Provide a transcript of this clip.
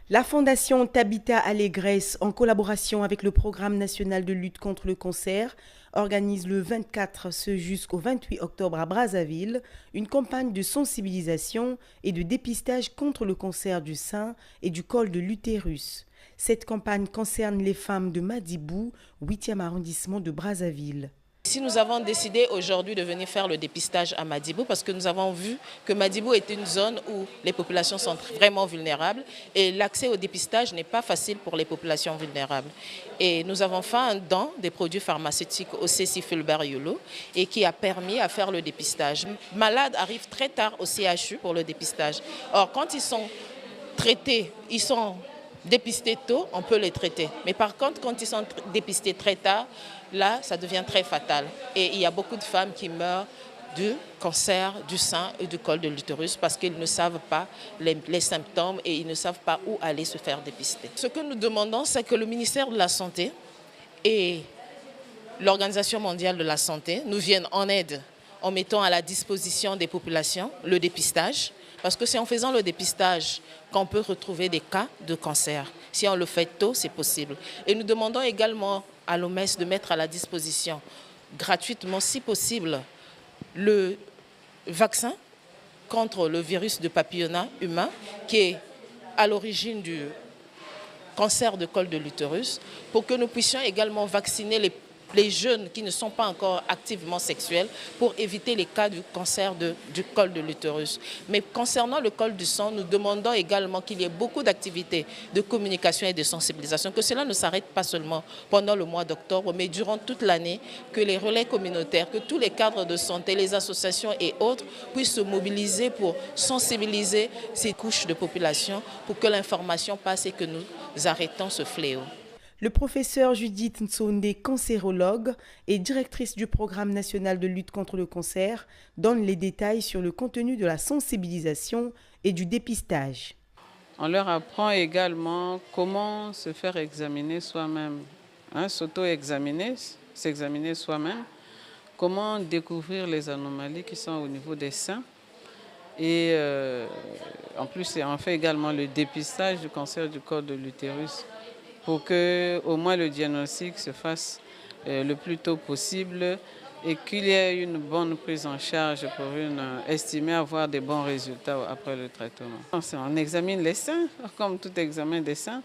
La Fondation Tabita Allégresse, en collaboration avec le Programme national de lutte contre le cancer, organise le 24 jusqu'au 28 octobre à Brazzaville une campagne de sensibilisation et de dépistage contre le cancer du sein et du col de l'utérus. Cette campagne concerne les femmes de Madibou, 8e arrondissement de Brazzaville. Si nous avons décidé aujourd'hui de venir faire le dépistage à Madibou parce que nous avons vu que Madibou est une zone où les populations sont vraiment vulnérables et l'accès au dépistage n'est pas facile pour les populations vulnérables. Et nous avons fait un don des produits pharmaceutiques au CECI Fulbert Yolo et qui a permis à faire le dépistage. Les malades arrivent très tard au CHU pour le dépistage. Or, quand ils sont traités, ils sont dépistés tôt, on peut les traiter. Mais par contre, quand ils sont dépistés très tard, là, ça devient très fatal. Et il y a beaucoup de femmes qui meurent du cancer du sein et du col de l'utérus parce qu'ils ne savent pas les symptômes et ils ne savent pas où aller se faire dépister. Ce que nous demandons, c'est que le ministère de la Santé et l'Organisation mondiale de la santé nous viennent en aide en mettant à la disposition des populations le dépistage. Parce que c'est en faisant le dépistage qu'on peut retrouver des cas de cancer. Si on le fait tôt, c'est possible. Et nous demandons également à l'OMS de mettre à la disposition gratuitement, si possible, le vaccin contre le virus de papilloma humain qui est à l'origine du cancer de col de l'utérus pour que nous puissions également vacciner les jeunes qui ne sont pas encore activement sexuels pour éviter les cas du cancer du col de l'utérus. Mais concernant le col du sang, nous demandons également qu'il y ait beaucoup d'activités de communication et de sensibilisation, que cela ne s'arrête pas seulement pendant le mois d'octobre, mais durant toute l'année, que les relais communautaires, que tous les cadres de santé, les associations et autres puissent se mobiliser pour sensibiliser ces couches de population pour que l'information passe et que nous arrêtons ce fléau. Le professeur Judith Nsonde, cancérologue et directrice du Programme national de lutte contre le cancer, donne les détails sur le contenu de la sensibilisation et du dépistage. On leur apprend également comment se faire examiner soi-même, s'auto-examiner, s'examiner soi-même, comment découvrir les anomalies qui sont au niveau des seins. Et en plus, on fait également le dépistage du cancer du col de l'utérus, pour que au moins le diagnostic se fasse le plus tôt possible et qu'il y ait une bonne prise en charge pour estimer avoir des bons résultats après le traitement. On examine les seins, comme tout examen des seins,